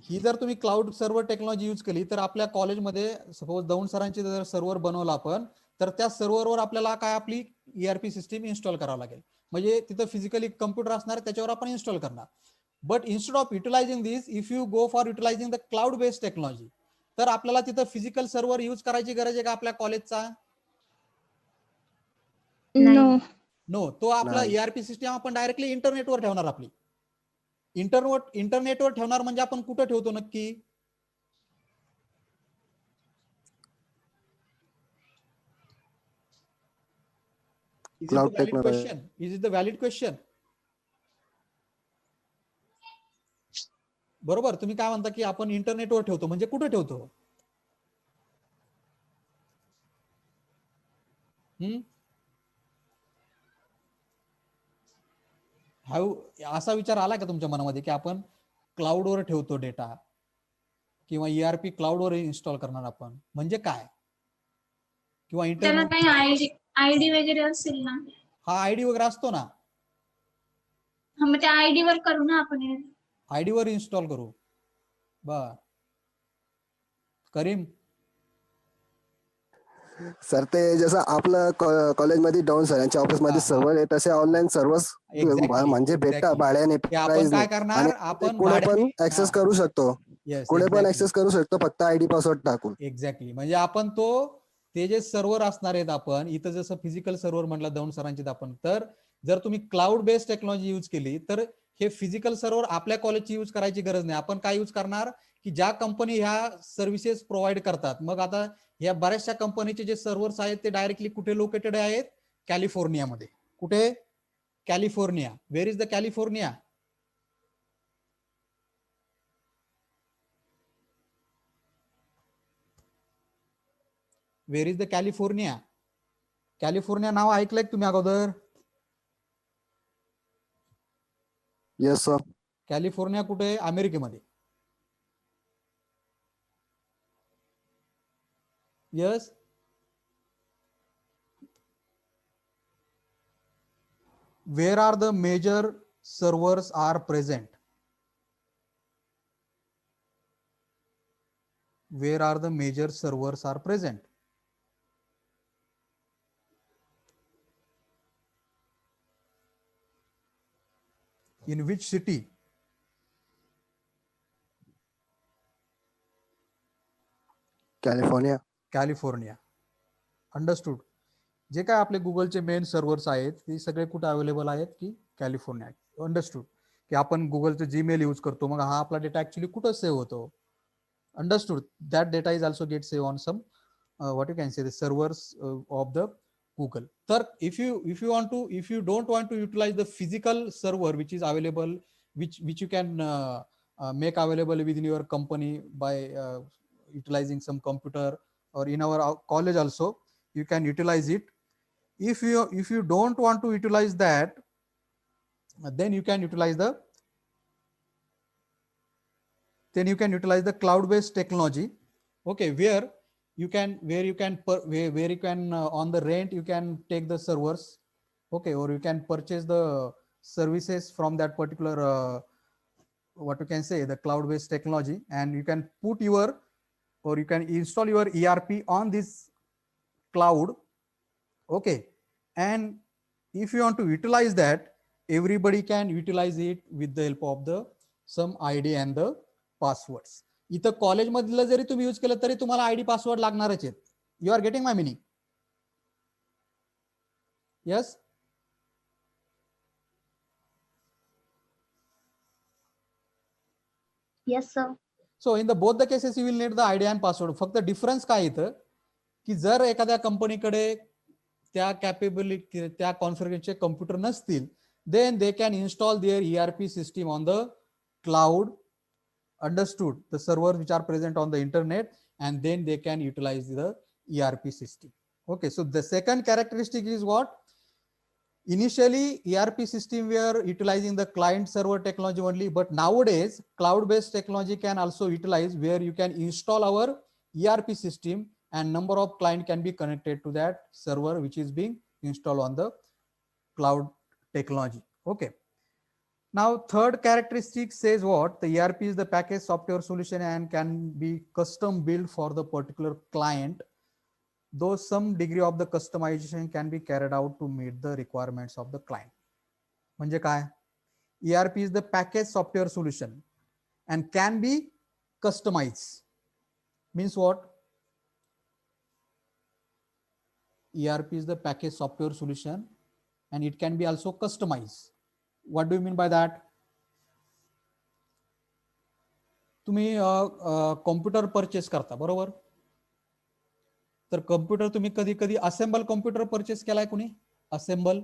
S1: ही जर तुम्ही क्लाउड सर्व्हर टेक्नॉलॉजी यूज केली तर आपल्या कॉलेजमध्ये सपोज दौंड सरांची जर सर्व्हर बनवला आपण, तर त्या सर्व्हरवर आपल्याला काय आपली ERP सिस्टीम इन्स्टॉल करावं लागेल. म्हणजे तिथं फिजिकली कम्प्युटर असणार, त्याच्यावर आपण इन्स्टॉल करणार. But instead of utilising this, if you go for utilising the cloud based technology, तर आपल्याला तिथं फिजिकल सर्व्हर यूज करायची गरज आहे का आपल्या कॉलेजचा?
S2: No.
S1: नो. तो आपला
S5: नाही.
S1: ERP सिस्टीम आपण डायरेक्टली इंटरनेटवर ठेवणार. आपली इंटरनेटवर ठेवणार म्हणजे आपण कुठं ठेवतो नक्की?
S5: Cloud technology.
S1: Is it the valid question? बरोबर. तुम्ही काय म्हणता की आपण इंटरनेटवर ठेवतो म्हणजे कुठे ठेवतो? असा विचार आला का तुमच्या मनामध्ये की आपण क्लाउडवर ठेवतो डेटा किंवा ERP क्लाउडवर इन्स्टॉल करणार आपण, म्हणजे काय? किंवा
S4: त्याला
S1: इंटरनेट
S4: काही आयडी वगैरे असेल ना?
S1: हा ID वगैरे असतो ना,
S4: हा, मग त्या आयडी वर करू ना आपण हे.
S1: ID वर इन्स्टॉल करू. बर. करीम.
S5: सर ते जसं आपलं कॉलेजमध्ये डाऊन सरांच्या ऑफिसमध्ये सर्व्हर आहे, तसे ऑनलाईन सर्व्हर्स म्हणजे भेटतात भाड्याने,
S1: आपण
S5: प्राइसने,
S1: काय करणार,
S5: आणि
S1: आपण
S5: कुठे पण ऍक्सेस करू शकतो.
S1: येस,
S5: कुठे पण ऍक्सेस करू शकतो फक्त ID पासवर्ड टाकून.
S1: एक्झॅक्टली. म्हणजे आपण तो ते जे सर्व्हर असणार आहेत आपण इथं जसं फिजिकल सर्व्हर म्हटलं दौंड सरांचे आपण, तर जर तुम्ही क्लाउड बेस्ड टेक्नॉलॉजी यूज केली तर हे फिजिकल सर्व्हर आपल्या कॉलेजची यूज करायची गरज नाही. आपण काय यूज करणार की ज्या कंपनी ह्या सर्व्हिसेस प्रोव्हाइड करतात, मग आता या बऱ्याचशा कंपनीचे जे सर्व्हर्स आहेत ते डायरेक्टली कुठे लोकेटेड आहेत, कॅलिफोर्नियामध्ये. कुठे? California. Where is the California? Where is the California? California नाव ऐकलंय तुम्ही अगोदर?
S5: Yes sir.
S1: कॅलिफोर्निया कुठे? अमेरिकेमध्ये. Yes. Where are the major servers are present? Where are the major servers are present? In which city?
S5: California.
S1: California. Understood. जे काय आपले गुगलचे main servers आहेत ते सगळे कुठे अवेलेबल आहेत की कॅलिफोर्निया. अंडरस्टूड. की आपण गुगलचं जीमेल यूज करतो, मग हा आपला डेटा ऍक्च्युली कुठं सेव्ह होतो? Understood. That data is also get save on some what you can say the servers of the Google. So if you don't want to utilize the physical server which is available, which you can make available within your company by utilizing some computer, or in our college also you can utilize it. If you don't want to utilize that, then you can utilize the cloud based technology. Okay, where you can on the rent you can take the servers. Okay, or you can purchase the services from that particular what you can say the cloud based technology, and you can put your, or you can install your ERP on this cloud. Okay, and if you want to utilize that, everybody can utilize it with the help of the some ID and the passwords. इथं college मधलं जरी तुम्ही use केलं तरी तुम्हाला ID password लागणारच आहेत. You are getting my meaning? Yes.
S6: Yes, sir.
S1: So in the both the cases you will need the ID and password. फक्त difference काय येतं की जर एखाद्या कंपनीकडे त्या कॅपेबिलिटी त्या कॉन्फिगरेशनचे कम्प्युटर नसतील, then they can install their ERP system on the cloud. Understood? The servers which are present on the internet, and then they can utilize the ERP system. Okay, so the second characteristic is what? Initially ERP system were utilizing the client server technology only, but nowadays cloud based technology can also utilize, where you can install our ERP system and number of client can be connected to that server which is being installed on the cloud technology. Okay. Now third characteristic says what? The ERP is the package software solution and can be custom built for the particular client, though some degree of the customization can be carried out to meet the requirements of the client. म्हणजे काय? ERP is the package software solution and can be customized. Means what? ERP is the package software solution and it can be also customized. What do you mean by that? तुम्ही computer purchase करता बरोबर, तर computer तुम्ही कधी कधी assemble computer purchase केलाय कुणी? Assemble.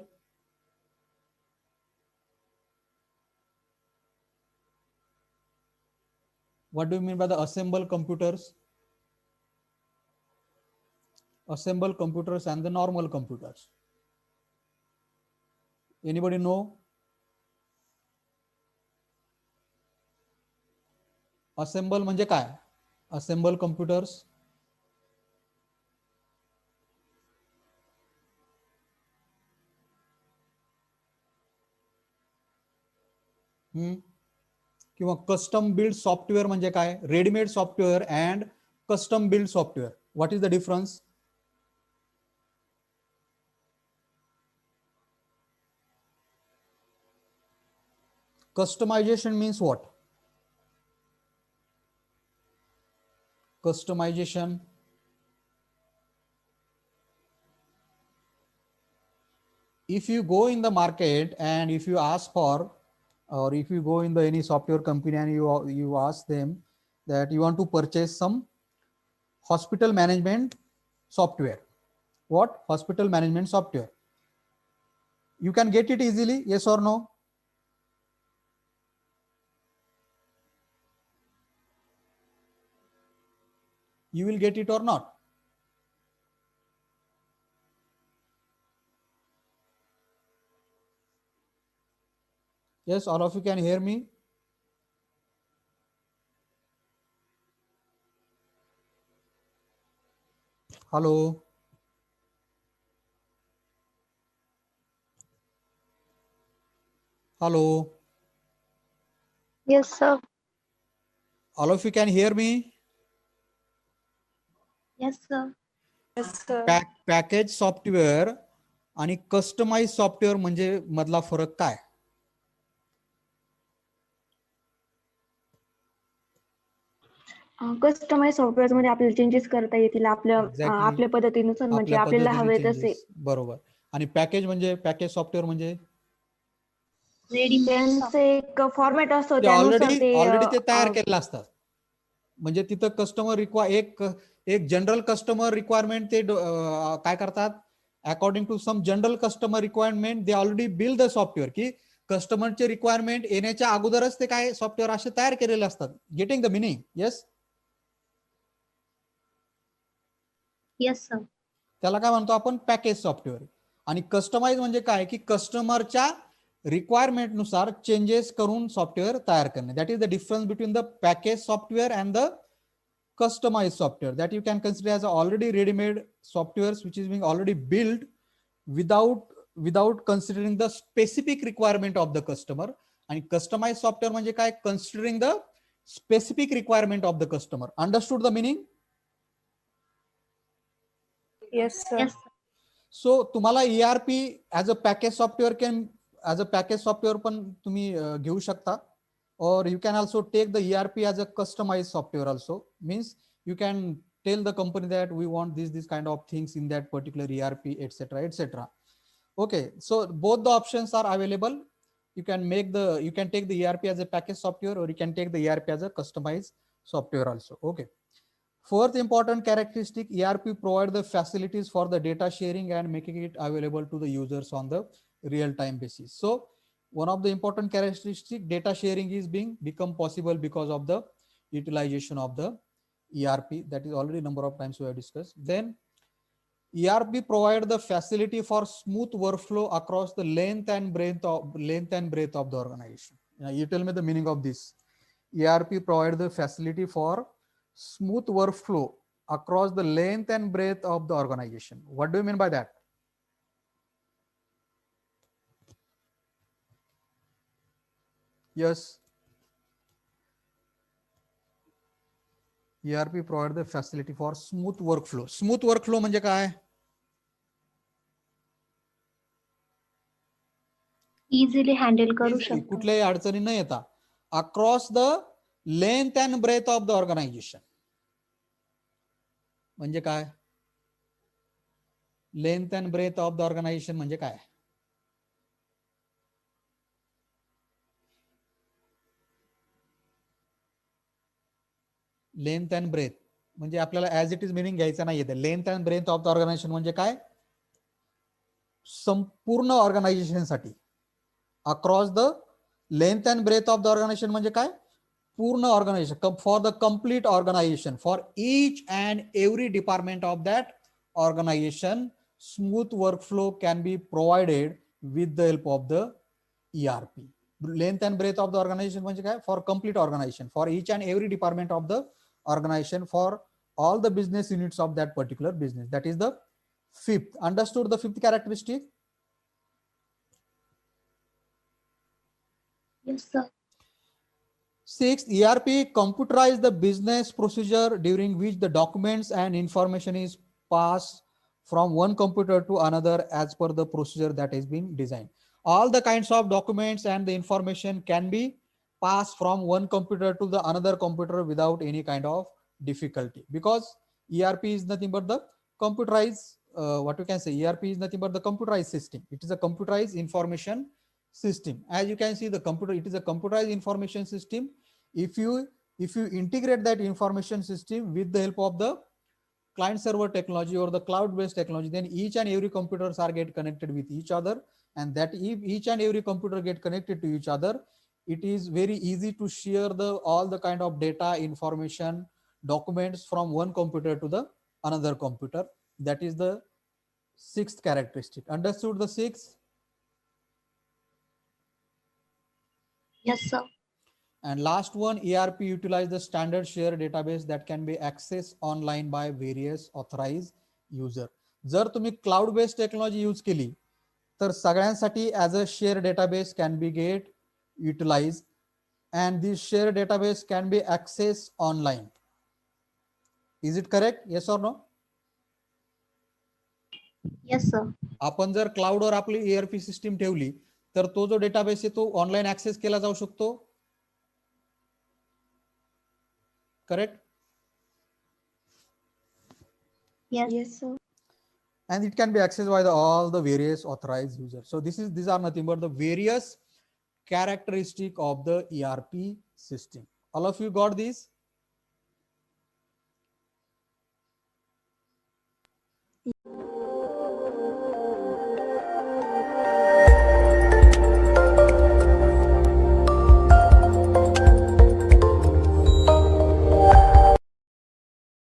S1: What do you mean by the assemble computers? Assemble computers and the normal computers. Anybody know? Assemble म्हणजे काय? Assemble computers. किंवा कस्टम बिल्ड सॉफ्टवेअर म्हणजे काय? Readymade software and custom build software. What is the difference? Customization means what? Customization if you go in the market and if you ask for, or if you go in the any software company and you ask them that you want to purchase some hospital management software, what hospital management software, you can get it easily, yes or no? You will get it or not? Yes, all of you can hear me? Hello. Hello.
S6: Yes, sir.
S1: All of you can hear me?
S6: Yes, sir.
S3: Yes, sir.
S1: Package software आणि customise software म्हणजे मधला फरक काय?
S3: Customise software मध्ये आपल्याला changes करता येतील आपल्या
S1: Exactly.
S3: आपल्या पद्धतीनुसार, म्हणजे
S1: आपल्या
S3: आपल्याला
S1: पद्धतीने
S3: हवे तसे.
S1: चेंजेस, बरोबर. आणि पॅकेज म्हणजे पॅकेज सॉफ्टवेअर म्हणजे
S3: त्यांचे एक फॉर्मॅट असतो,
S1: ते
S3: त्यानुसार
S1: ऑलरेडी ते तयार केलेलं असतात. म्हणजे तिथं कस्टमर एक जनरल कस्टमर रिक्वायरमेंट ते काय करतात, according to some general customer requirement they already build the software, की कस्टमरचे रिक्वायरमेंट येण्याच्या अगोदरच ते काय सॉफ्टवेअर असे तयार केलेले असतात. Getting the meaning? Yes.
S6: Yes, sir.
S1: त्याला काय म्हणतो आपण, पॅकेज सॉफ्टवेअर. आणि कस्टमाइज म्हणजे काय, की कस्टमरच्या रिक्वायरमेंट नुसार चेंजेस करून सॉफ्टवेअर तयार करणे. That is the difference between the package software and the customized software, that you can consider as already ready-made softwares which is being already built without considering the specific requirement of the customer. And customized software म्हणजे काय, considering the specific requirement of the customer. Understood the meaning?
S3: Yes sir.
S6: Yes, sir.
S1: So तुम्हाला ERP as a package software पण तुम्ही घेऊ शकता, or you can also take the ERP as a customized software also. Means you can tell the company that we want this kind of things in that particular ERP, etc., etc. Okay, so both the options are available. You can take the ERP as a package software, or you can take the ERP as a customized software also. Okay. Fourth important characteristic, ERP provide the facilities for the data sharing and making it available to the users on the real-time basis. So one of the important characteristic, data sharing is become possible because of the utilization of the ERP. That is already number of times we have discussed. Then ERP provide the facility for smooth workflow across the length and breadth of the organization. Now you tell me the meaning of this. ERP provide the facility for smooth workflow across the length and breadth of the organization. What do you mean by that? Yes. ERP provide the facility for smooth workflow. Smooth workflow म्हणजे काय?
S6: Easily handle करू
S1: Easily,
S6: शकतो.
S1: कुठल्याही अडचणी न येता across the length and breadth of the organization. म्हणजे काय? Length and breadth of the organisation म्हणजे काय? लेंथ अँड ब्रेथ म्हणजे आपल्याला ऍज इट इज मिनिंग घ्यायचं नाहीये. Length and breadth of the organisation म्हणजे काय? संपूर्ण ऑर्गनायझेशन साठी across the length and breadth of the organisation म्हणजे काय? पूर्ण organisation, for the complete organisation, for each and every department of that organisation, smooth workflow can be provided with the help of the ERP. Length and breadth of the organization म्हणजे काय? For complete organization, for each and every department of the organization, for all the business units of that particular business. That is the fifth. Understood the fifth characteristic?
S6: Yes, sir.
S1: Sixth, ERP computerize the business procedure during which the documents and information is passed from one computer to another as per the procedure that is being designed. All the kinds of documents and the information can be passed from one computer to the another computer without any kind of difficulty, because ERP is nothing but the computerized what you can say, ERP is nothing but the computerized system. It is a computerized information system. As you can see, the computer, it is a computerized information system. If you integrate that information system with the help of the client server technology or the cloud based technology, then each and every computers are get connected with each other, and that if each and every computer get connected to each other, it is very easy to share the all the kind of data, information, documents from one computer to the another computer. That is the sixth characteristic. Understood the sixth?
S6: Yes, sir.
S1: And last one, ERP utilize the standard share database that can be accessed online by various authorized user. जर तुम्ही cloud based technology use केली तर सगळ्यांसाठी as a share database can be get utilise, and this share database can be accessed online. Is it correct? Yes or no?
S6: Yes, sir.
S1: आपण जर क्लाउडवर आपली ERP system ठेवली तर तो जो डेटाबेस आहे तो ऑनलाईन ऍक्सेस केला जाऊ शकतो. Correct?
S6: Yes.
S3: Yes, sir.
S1: And it can be accessed by all the various authorized users. So these are nothing but the various characteristic of the ERP system. All of you got these?